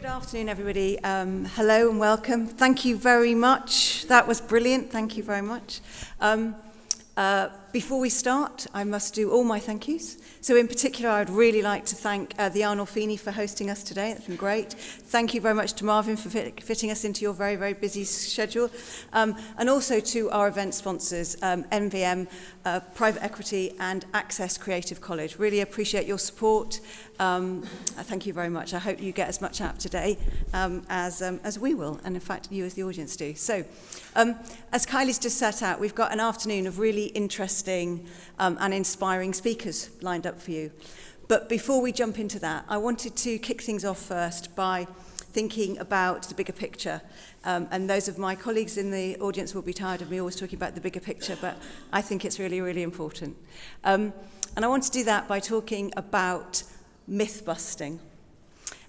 Good afternoon, everybody. Hello and welcome. Thank you very much. That was brilliant. Thank you very much. Before we start, I must do all my thank yous. So in particular, I'd really like to thank the Arnolfini for hosting us today. That's been great. Thank you very much to Marvin for fitting us into your very, very busy schedule. And also to our event sponsors, MVM, Private Equity and Access Creative College. Really appreciate your support. Thank you very much. I hope you get as much out today as we will, and in fact, you as the audience do. So, as Kylie's just set out, we've got an afternoon of really interesting and inspiring speakers lined up for you. But before we jump into that, I wanted to kick things off first by thinking about the bigger picture. And those of my colleagues in the audience will be tired of me always talking about the bigger picture, but I think it's really, really important. And I want to do that by talking about myth-busting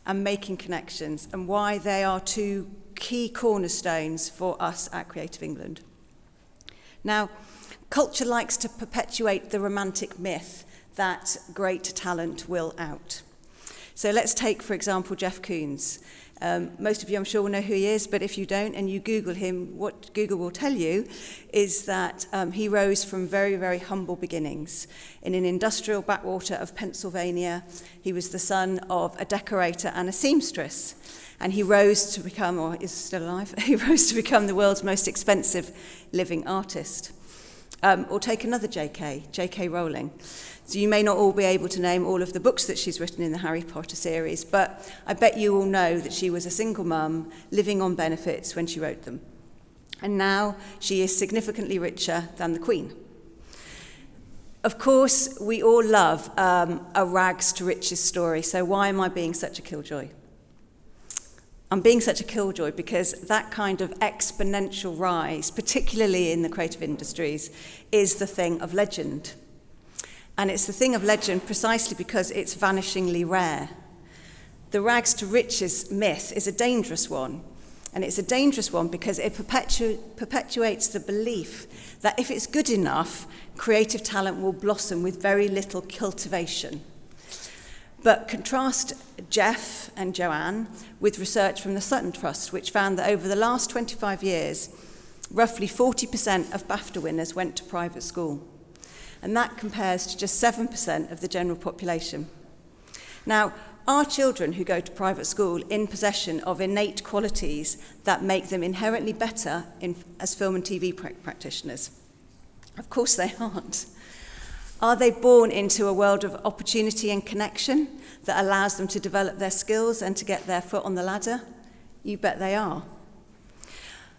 and making connections and why they are two key cornerstones for us at Creative England. Now, culture likes to perpetuate the romantic myth that great talent will out. So let's take, for example, Jeff Koons. Most of you, I'm sure, will know who he is, but if you don't and you Google him, what Google will tell you is that he rose from very, very humble beginnings. In an industrial backwater of Pennsylvania, he was the son of a decorator and a seamstress. And he rose to become, or is still alive, he rose to become the world's most expensive living artist. Or take another J.K. Rowling. So you may not all be able to name all of the books that she's written in the Harry Potter series, but I bet you all know that she was a single mum living on benefits when she wrote them. And now she is significantly richer than the Queen. Of course, we all love a rags to riches story, so why am I being such a killjoy? I'm being such a killjoy because that kind of exponential rise, particularly in the creative industries, is the thing of legend. And it's the thing of legend precisely because it's vanishingly rare. The rags to riches myth is a dangerous one. And it's a dangerous one because it perpetuates the belief that if it's good enough, creative talent will blossom with very little cultivation. But contrast Jeff and Joanne with research from the Sutton Trust, which found that over the last 25 years, roughly 40% of BAFTA winners went to private school. And that compares to just 7% of the general population. Now, are children who go to private school in possession of innate qualities that make them inherently better as film and TV practitioners? Of course they aren't. Are they born into a world of opportunity and connection that allows them to develop their skills and to get their foot on the ladder? You bet they are.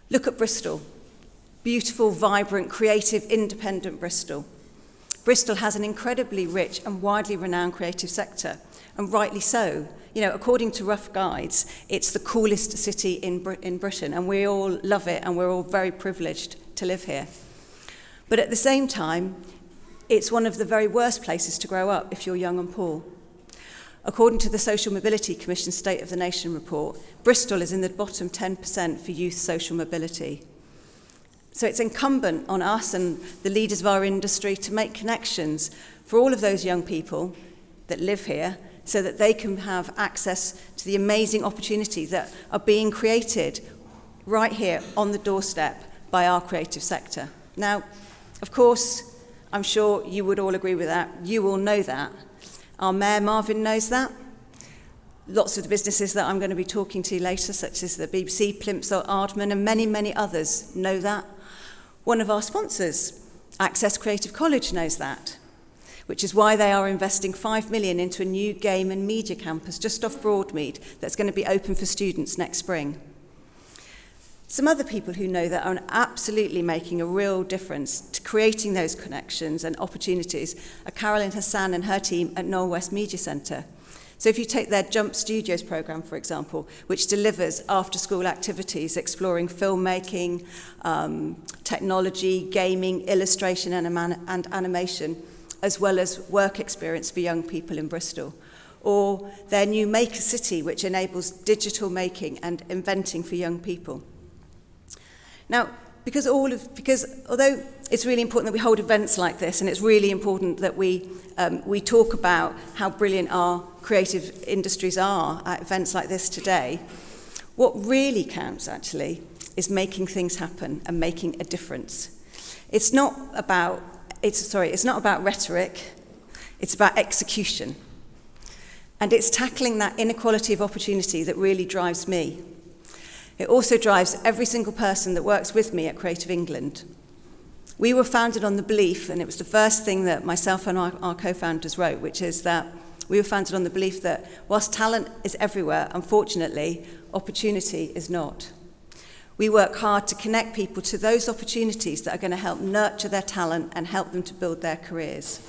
Look at Bristol. Beautiful, vibrant, creative, independent Bristol. Bristol has an incredibly rich and widely renowned creative sector, and rightly so. You know, according to rough guides, it's the coolest city in Britain, and we all love it, and we're all very privileged to live here. But at the same time, it's one of the very worst places to grow up if you're young and poor. According to the Social Mobility Commission's State of the Nation report, Bristol is in the bottom 10% for youth social mobility. So it's incumbent on us and the leaders of our industry to make connections for all of those young people that live here so that they can have access to the amazing opportunities that are being created right here on the doorstep by our creative sector. Now, of course, I'm sure you would all agree with that. You all know that. Our Mayor, Marvin, knows that. Lots of the businesses that I'm going to be talking to later, such as the BBC, Plimsoll, Ardman, and many, many others, know that. One of our sponsors, Access Creative College, knows that, which is why they are investing $5 million into a new game and media campus just off Broadmead that's going to be open for students next spring. Some other people who know that are absolutely making a real difference to creating those connections and opportunities are Carolyn Hassan and her team at Knoll West Media Centre. So if you take their Jump Studios programme, for example, which delivers after-school activities exploring filmmaking, technology, gaming, illustration and animation, as well as work experience for young people in Bristol. Or their new Maker City, which enables digital making and inventing for young people. Now, because although it's really important that we hold events like this, and it's really important that we talk about how brilliant our creative industries are at events like this today, what really counts actually is making things happen and making a difference. It's not about rhetoric, it's about execution. And it's tackling that inequality of opportunity that really drives me. It also drives every single person that works with me at Creative England. We were founded on the belief, and it was the first thing that myself and our co-founders wrote, which is that we were founded on the belief that whilst talent is everywhere, unfortunately, opportunity is not. We work hard to connect people to those opportunities that are going to help nurture their talent and help them to build their careers.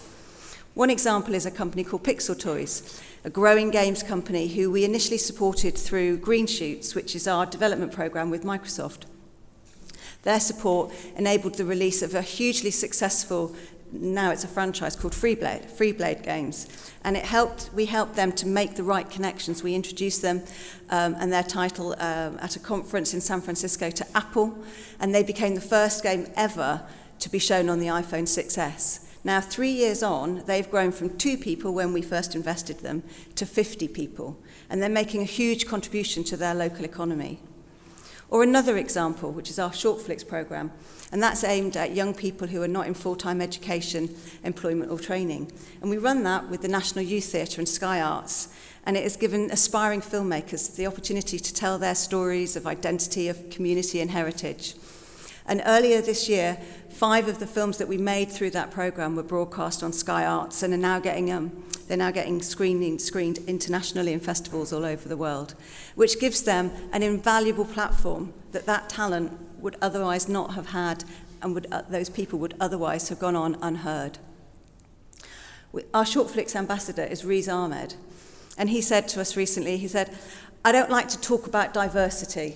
One example is a company called Pixel Toys, a growing games company who we initially supported through Green Shoots, which is our development program with Microsoft. Their support enabled the release of a hugely successful, now it's a franchise called Freeblade Games, and we helped them to make the right connections. We introduced them and their title at a conference in San Francisco to Apple, and they became the first game ever to be shown on the iPhone 6S. Now, 3 years on, they've grown from 2 people when we first invested them to 50 people, and they're making a huge contribution to their local economy. Or another example, which is our Short Flicks program, and that's aimed at young people who are not in full-time education, employment or training. And we run that with the National Youth Theatre and Sky Arts, and it has given aspiring filmmakers the opportunity to tell their stories of identity, of community and heritage. And earlier this year, 5 of the films that we made through that program were broadcast on Sky Arts and are now getting screened internationally in festivals all over the world, which gives them an invaluable platform that talent would otherwise not have had, and those people would otherwise have gone on unheard. Our Short Flicks ambassador is Riz Ahmed, and he said to us recently, he said, "I don't like to talk about diversity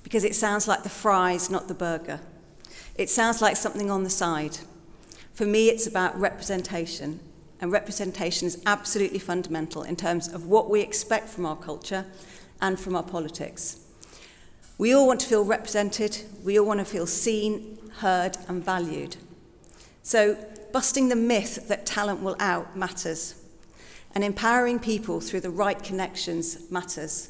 because it sounds like the fries, not the burger. It sounds like something on the side. For me, it's about representation, and representation is absolutely fundamental in terms of what we expect from our culture and from our politics. We all want to feel represented, we all want to feel seen, heard, and valued. So, busting the myth that talent will out matters, and empowering people through the right connections matters.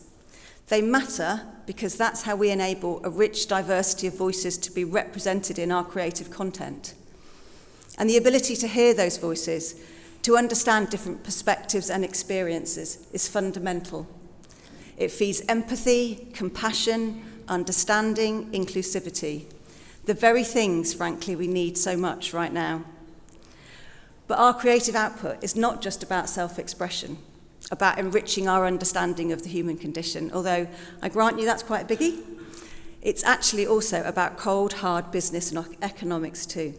They matter because that's how we enable a rich diversity of voices to be represented in our creative content. And the ability to hear those voices, to understand different perspectives and experiences, is fundamental. It feeds empathy, compassion, understanding, inclusivity. The very things, frankly, we need so much right now. But our creative output is not just about self-expression, about enriching our understanding of the human condition, although I grant you that's quite a biggie. It's actually also about cold, hard business and economics too.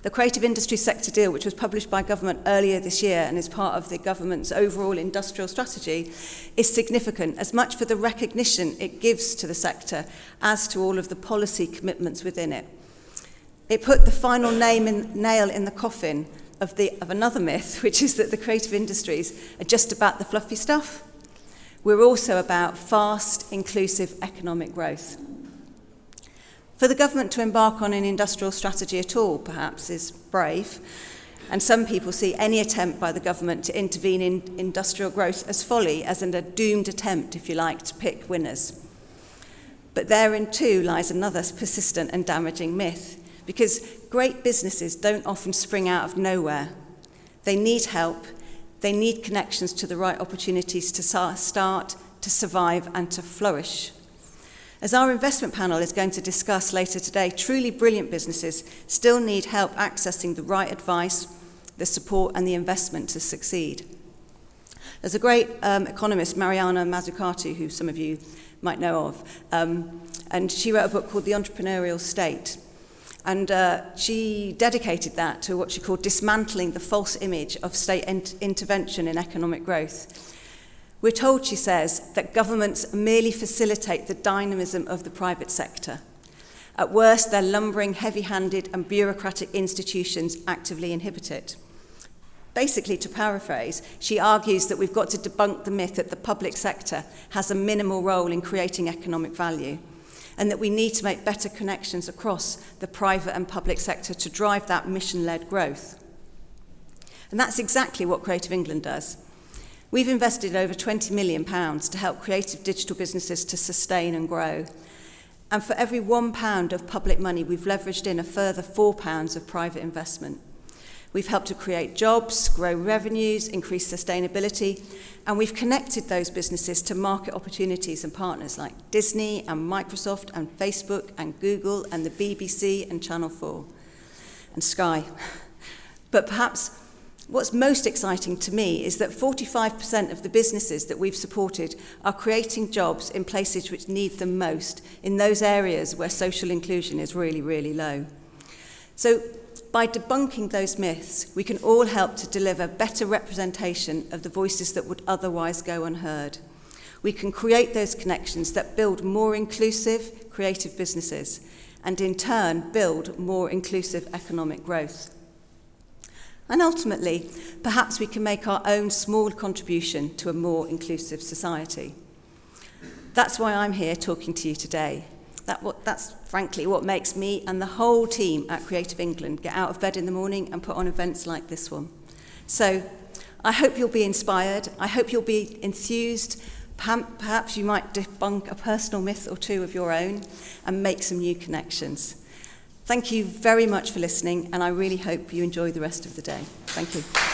The Creative Industry Sector Deal, which was published by government earlier this year and is part of the government's overall industrial strategy, is significant, as much for the recognition it gives to the sector as to all of the policy commitments within it. It put the final nail in the coffin of another myth, which is that the creative industries are just about the fluffy stuff. We're also about fast, inclusive economic growth. For the government to embark on an industrial strategy at all, perhaps, is brave, and some people see any attempt by the government to intervene in industrial growth as folly, as in a doomed attempt, if you like, to pick winners. But therein too lies another persistent and damaging myth, because great businesses don't often spring out of nowhere. They need help, they need connections to the right opportunities to start, to survive, and to flourish. As our investment panel is going to discuss later today, truly brilliant businesses still need help accessing the right advice, the support, and the investment to succeed. There's a great economist, Mariana Mazzucato, who some of you might know of, and she wrote a book called The Entrepreneurial State. And she dedicated that to what she called dismantling the false image of state intervention in economic growth. We're told, she says, that governments merely facilitate the dynamism of the private sector. At worst, their lumbering, heavy-handed and bureaucratic institutions actively inhibit it. Basically, to paraphrase, she argues that we've got to debunk the myth that the public sector has a minimal role in creating economic value. and that we need to make better connections across the private and public sector to drive that mission-led growth. And that's exactly what Creative England does. We've invested over £20 million to help creative digital businesses to sustain and grow. And for every £1 of public money, we've leveraged in a further £4 of private investment. We've helped to create jobs, grow revenues, increase sustainability, and we've connected those businesses to market opportunities and partners like Disney and Microsoft and Facebook and Google and the BBC and Channel 4 and Sky. But perhaps what's most exciting to me is that 45% of the businesses that we've supported are creating jobs in places which need them most, in those areas where social inclusion is really, really low. So by debunking those myths, we can all help to deliver better representation of the voices that would otherwise go unheard. We can create those connections that build more inclusive, creative businesses, and in turn build more inclusive economic growth. And ultimately, perhaps we can make our own small contribution to a more inclusive society. That's why I'm here talking to you today. That's frankly what makes me and the whole team at Creative England get out of bed in the morning and put on events like this one. So I hope you'll be inspired. I hope you'll be enthused. Perhaps you might debunk a personal myth or two of your own and make some new connections. Thank you very much for listening, and I really hope you enjoy the rest of the day. Thank you.